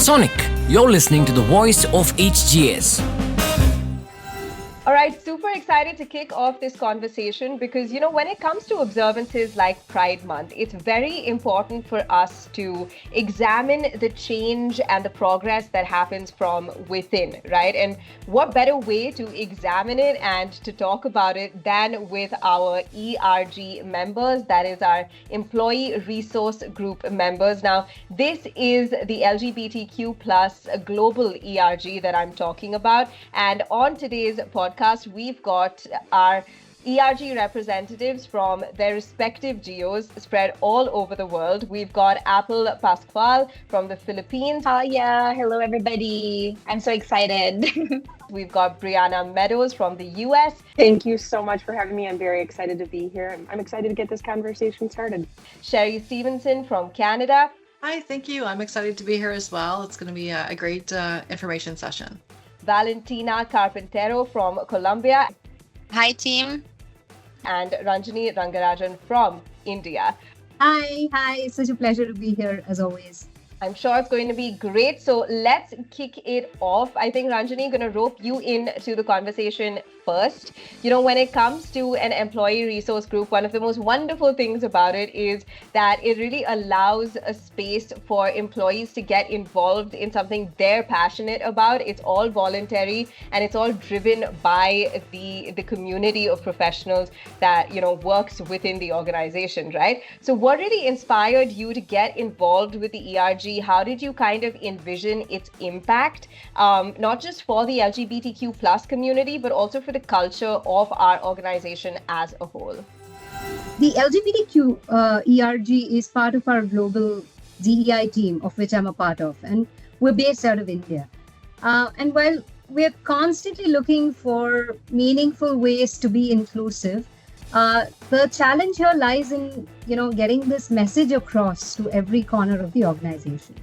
Sonic, you're listening to the voice of HGS. All right, super excited to kick off this conversation because, when it comes to observances like Pride Month, it's very important for us to examine the change and the progress that happens from within, right? And what better way to examine it and to talk about it than with our ERG members, that is our Employee Resource Group members. Now, this is the LGBTQ plus global ERG that I'm talking about. And on today's podcast, we've got our ERG representatives from their respective geos spread all over the world. We've got Apple Pascual from the Philippines. Yeah, hello everybody. I'm so excited. We've got Brianna Meadows from the US. Thank you so much for having me. I'm very excited to be here. I'm excited to get this conversation started. Sherry Stevenson from Canada. Hi, thank you. I'm excited to be here as well. It's going to be a great information session. Valentina Carpintero from Colombia. Hi, team. And Ranjani Rangarajan from India. Hi. It's such a pleasure to be here as always. I'm sure it's going to be great. So let's kick it off. I think, Ranjani, going to rope you into the conversation first. When it comes to an employee resource group, one of the most wonderful things about it is that it really allows a space for employees to get involved in something they're passionate about. It's all voluntary and it's all driven by the community of professionals that, works within the organization, right? So what really inspired you to get involved with the ERG? How did you kind of envision its impact, not just for the LGBTQ plus community, but also for the culture of our organization as a whole? The LGBTQ ERG is part of our global DEI team, of which I'm a part of, and we're based out of India. And while we're constantly looking for meaningful ways to be inclusive, the challenge here lies in, getting this message across to every corner of the organization.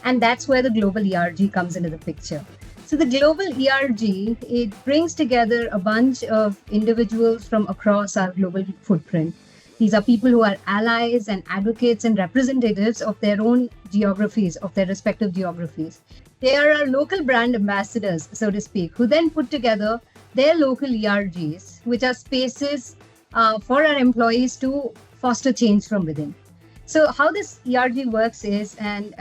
And that's where the global ERG comes into the picture. So the global ERG, it brings together a bunch of individuals from across our global footprint. These are people who are allies and advocates and representatives of their own geographies, of their respective geographies. They are our local brand ambassadors, so to speak, who then put together their local ERGs, which are spaces for our employees to foster change from within. So how this ERG works is, and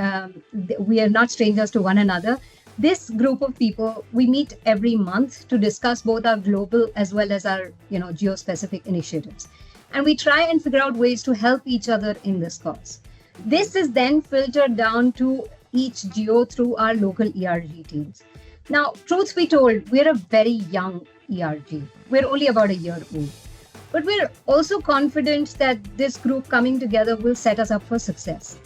we are not strangers to one another, this group of people, we meet every month to discuss both our global as well as our, geo-specific initiatives. And we try and figure out ways to help each other in this cause. This is then filtered down to each geo through our local ERG teams. Now, truth be told, we're a very young ERG. We're only about a year old. But we're also confident that this group coming together will set us up for success.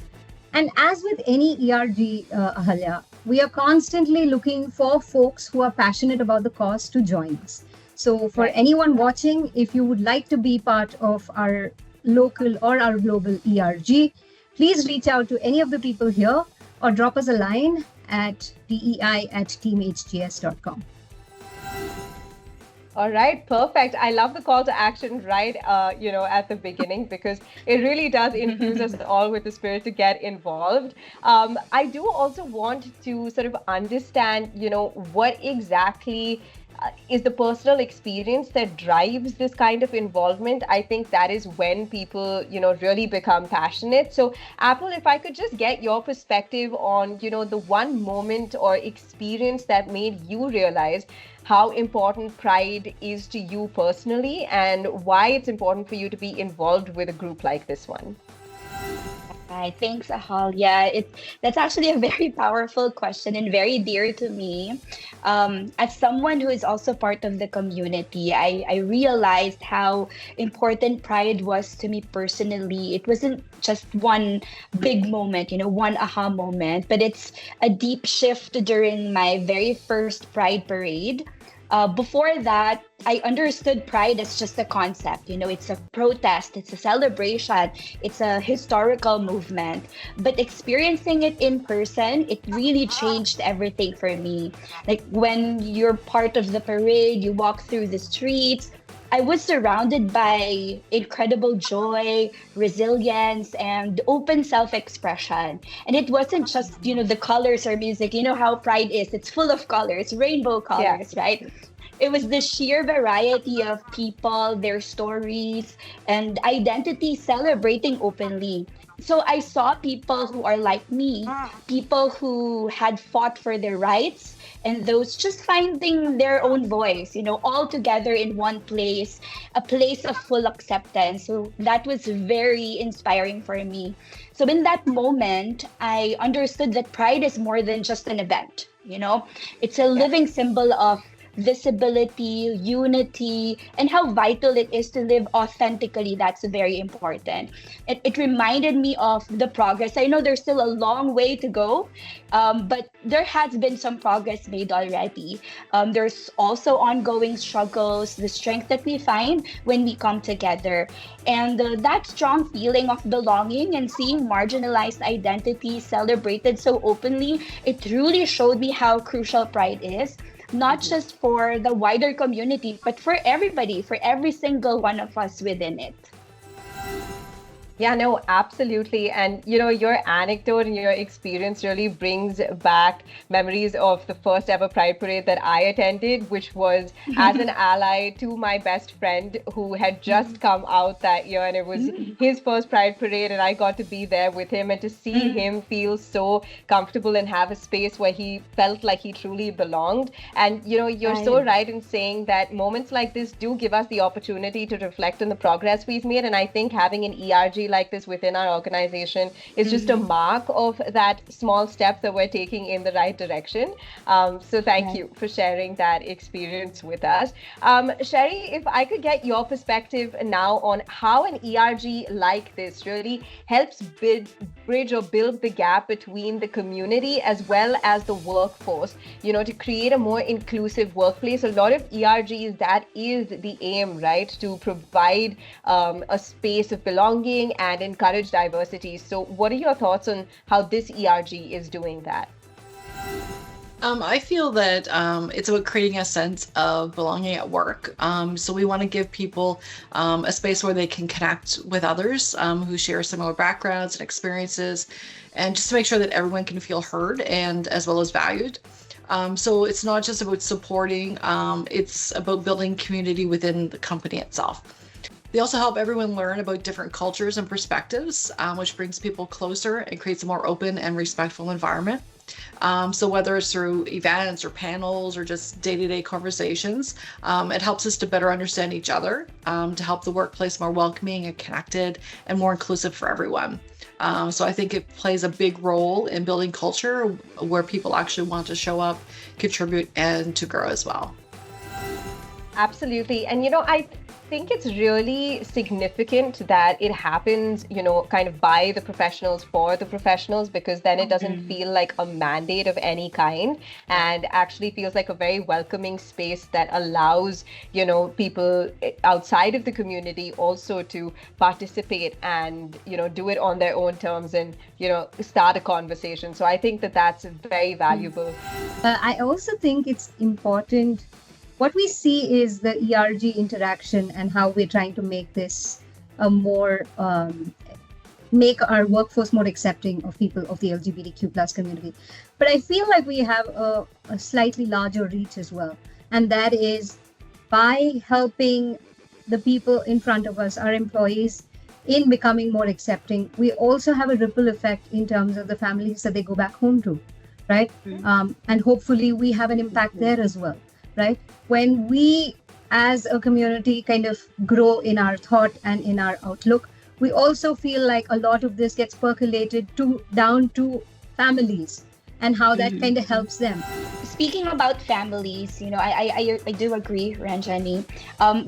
And as with any ERG, Ahalya, we are constantly looking for folks who are passionate about the cause to join us. So for anyone watching, if you would like to be part of our local or our global ERG, please reach out to any of the people here or drop us a line at dei@teamhgs.com. All right, perfect. I love the call to action right, at the beginning, because it really does infuse us all with the spirit to get involved. I do also want to sort of understand, what exactly is the personal experience that drives this kind of involvement. I think that is when people, really become passionate. So Apple, if I could just get your perspective on, the one moment or experience that made you realize how important Pride is to you personally and why it's important for you to be involved with a group like this one. Hi, thanks, Ahal. Yeah, that's actually a very powerful question and very dear to me. As someone who is also part of the community, I realized how important Pride was to me personally. It wasn't just one big moment, one aha moment, but it's a deep shift during my very first Pride parade. Before that, I understood Pride as just a concept. It's a protest, it's a celebration, it's a historical movement. But experiencing it in person, it really changed everything for me. Like when you're part of the parade, you walk through the streets, I was surrounded by incredible joy, resilience, and open self-expression. And it wasn't just, the colors or music. You know how Pride is. It's full of colors, rainbow Yeah. colors, right? It was the sheer variety of people, their stories, and identity celebrating openly. So I saw people who are like me, people who had fought for their rights, and those just finding their own voice, all together in one place, a place of full acceptance. So that was very inspiring for me. So in that moment, I understood that Pride is more than just an event, it's a living symbol of visibility, unity, and how vital it is to live authentically. That's very important. It reminded me of the progress. I know there's still a long way to go, but there has been some progress made already. There's also ongoing struggles, the strength that we find when we come together. And that strong feeling of belonging and seeing marginalized identities celebrated so openly, it really showed me how crucial Pride is, not just for the wider community, but for everybody, for every single one of us within it. Yeah, no, absolutely. And, your anecdote and your experience really brings back memories of the first ever Pride Parade that I attended, which was as an ally to my best friend who had just come out that year. And it was his first Pride Parade, and I got to be there with him and to see him feel so comfortable and have a space where he felt like he truly belonged. And, you're so right in saying that moments like this do give us the opportunity to reflect on the progress we've made. And I think having an ERG like this within our organization is just a mark of that small step that we're taking in the right direction. So thank you for sharing that experience with us. Sherry, if I could get your perspective now on how an ERG like this really helps bridge or build the gap between the community as well as the workforce, to create a more inclusive workplace. A lot of ERGs, that is the aim, right? To provide a space of belonging and encourage diversity. So what are your thoughts on how this ERG is doing that? I feel that it's about creating a sense of belonging at work. So we want to give people a space where they can connect with others who share similar backgrounds and experiences, and just to make sure that everyone can feel heard and as well as valued. So it's not just about supporting, it's about building community within the company itself. They also help everyone learn about different cultures and perspectives, which brings people closer and creates a more open and respectful environment. So whether it's through events or panels or just day-to-day conversations, it helps us to better understand each other, to help the workplace more welcoming and connected and more inclusive for everyone. So I think it plays a big role in building culture where people actually want to show up, contribute, and to grow as well. Absolutely. And, I think it's really significant that it happens, kind of by the professionals for the professionals, because then it doesn't feel like a mandate of any kind and actually feels like a very welcoming space that allows, people outside of the community also to participate and, do it on their own terms and, start a conversation. So I think that that's very valuable. I also think it's important. What we see is the ERG interaction and how we're trying to make this make our workforce more accepting of people of the LGBTQ plus community. But I feel like we have a slightly larger reach as well. And that is by helping the people in front of us, our employees, in becoming more accepting, we also have a ripple effect in terms of the families that they go back home to, right? And hopefully we have an impact there as well. Right? When we as a community kind of grow in our thought and in our outlook, we also feel like a lot of this gets percolated down to families and how that kind of helps them. Speaking about families, I do agree, Ranjani.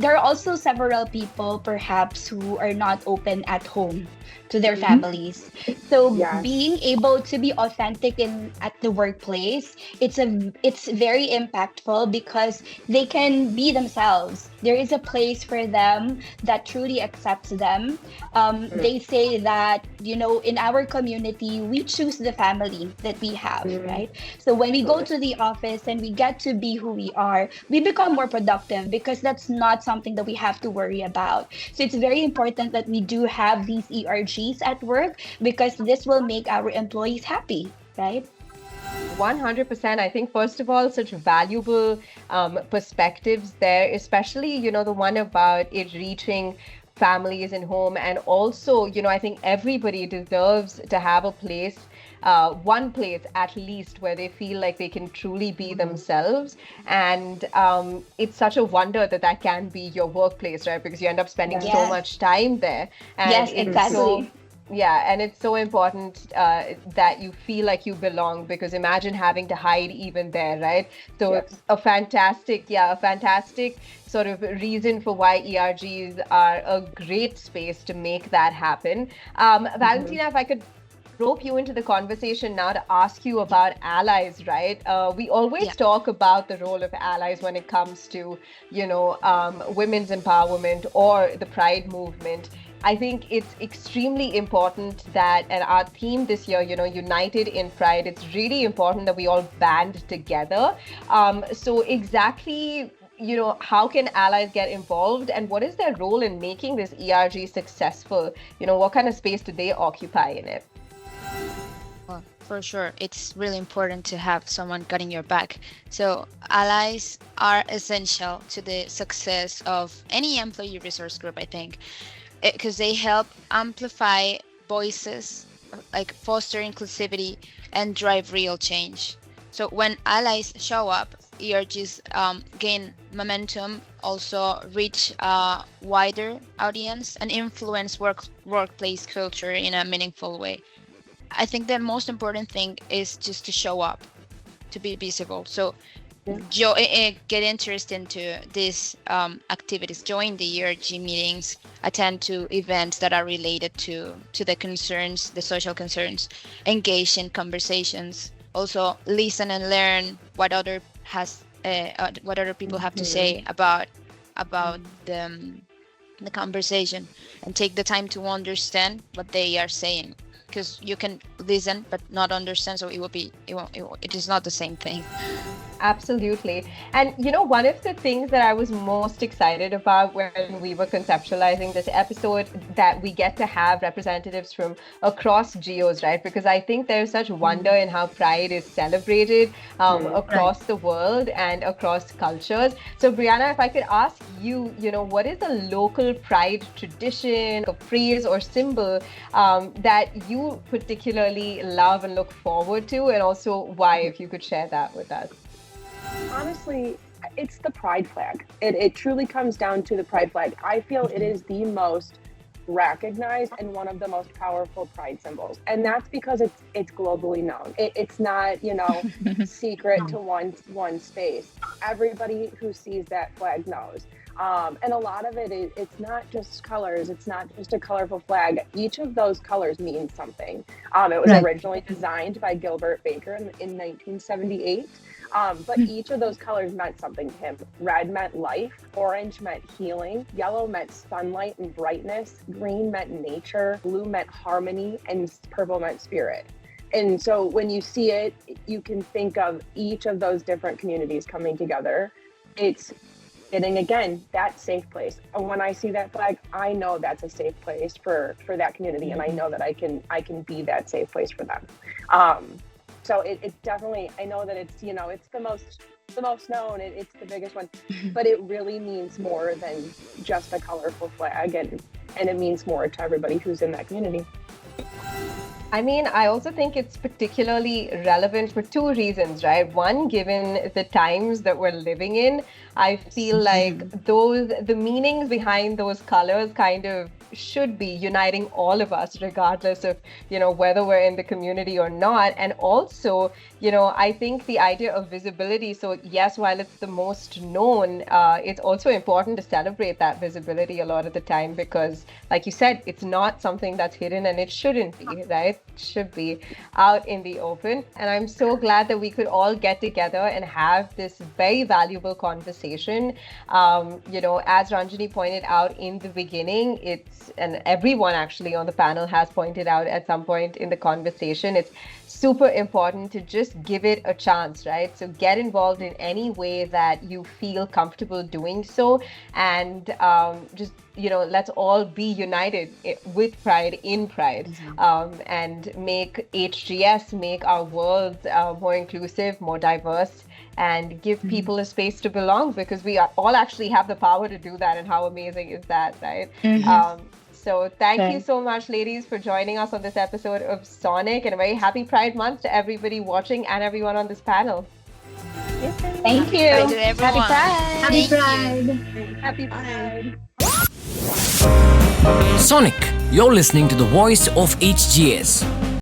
There are also several people perhaps who are not open at home to their families. So being able to be authentic at the workplace, it's very impactful because they can be themselves. There is a place for them that truly accepts them. They say that, in our community, we choose the family that we have, right? So when we go to the office, office and we get to be who we are, we become more productive because that's not something that we have to worry about. So it's very important that we do have these ERGs at work because this will make our employees happy, right? 100%. I think, first of all, such valuable perspectives there, especially, the one about it reaching families and home. And also, I think everybody deserves to have a place, one place at least, where they feel like they can truly be themselves. And it's such a wonder that that can be your workplace, right? Because you end up spending so much time there. And Yes, it's exactly. yeah, and it's so important that you feel like you belong, because imagine having to hide even there, right? So Yes. a fantastic sort of reason for why ERGs are a great space to make that happen. Valentina, if I could rope you into the conversation now to ask you about allies, right? We always Yeah. talk about the role of allies when it comes to, women's empowerment or the Pride movement. I think it's extremely important that, and our theme this year, United in Pride, it's really important that we all band together. So exactly, how can allies get involved, and what is their role in making this ERG successful? What kind of space do they occupy in it? Well, for sure, it's really important to have someone cutting your back. So allies are essential to the success of any employee resource group, I think, because they help amplify voices, like foster inclusivity and drive real change. So when allies show up, ERGs gain momentum, also reach a wider audience and influence workplace culture in a meaningful way. I think the most important thing is just to show up, to be visible. So get interested into these activities, join the ERG meetings, attend to events that are related to the concerns, the social concerns, engage in conversations, also listen and learn what other people have to say about the conversation, and take the time to understand what they are saying, because you can listen but not understand, so it is not the same thing. Absolutely. And one of the things that I was most excited about when we were conceptualizing this episode, that we get to have representatives from across geos, right? Because I think there's such wonder in how Pride is celebrated across the world and across cultures. So Brianna, if I could ask you, what is a local Pride tradition, a phrase or symbol that you particularly love and look forward to, and also why, if you could share that with us? Honestly, it's the pride flag. It truly comes down to the pride flag. I feel it is the most recognized and one of the most powerful pride symbols, and that's because it's globally known. It's not secret to one space. Everybody who sees that flag knows. And a lot of it's not just colors. It's not just a colorful flag. Each of those colors means something. It was originally designed by Gilbert Baker in 1978. But each of those colors meant something to him. Red meant life, orange meant healing, yellow meant sunlight and brightness, green meant nature, blue meant harmony, and purple meant spirit. And so when you see it, you can think of each of those different communities coming together. It's getting, again, that safe place. And when I see that flag, I know that's a safe place for that community, and I know that I can be that safe place for them. So it's definitely, I know that it's, it's the most known, it's the biggest one, but it really means more than just a colorful flag, and it means more to everybody who's in that community. I mean, I also think it's particularly relevant for two reasons, right? One, given the times that we're living in, I feel like the meanings behind those colors kind of should be uniting all of us, regardless of, whether we're in the community or not. And also, I think the idea of visibility. So yes, while it's the most known, it's also important to celebrate that visibility a lot of the time, because like you said, it's not something that's hidden, and it shouldn't be, right? It should be out in the open. And I'm so glad that we could all get together and have this very valuable conversation. As Ranjani pointed out in the beginning, and everyone actually on the panel has pointed out at some point in the conversation, it's super important to just give it a chance, right? So get involved in any way that you feel comfortable doing so, and just let's all be united with pride in pride, and make HGS, make our world more inclusive, more diverse, and give people a space to belong, because we all actually have the power to do that. And how amazing is that, right? So thank you so much, ladies, for joining us on this episode of Sonic, and a very happy Pride Month to everybody watching and everyone on this panel. Thank you. Pride to everyone. Happy Pride. Happy Pride. Happy Pride. Sonic, you're listening to the voice of HGS.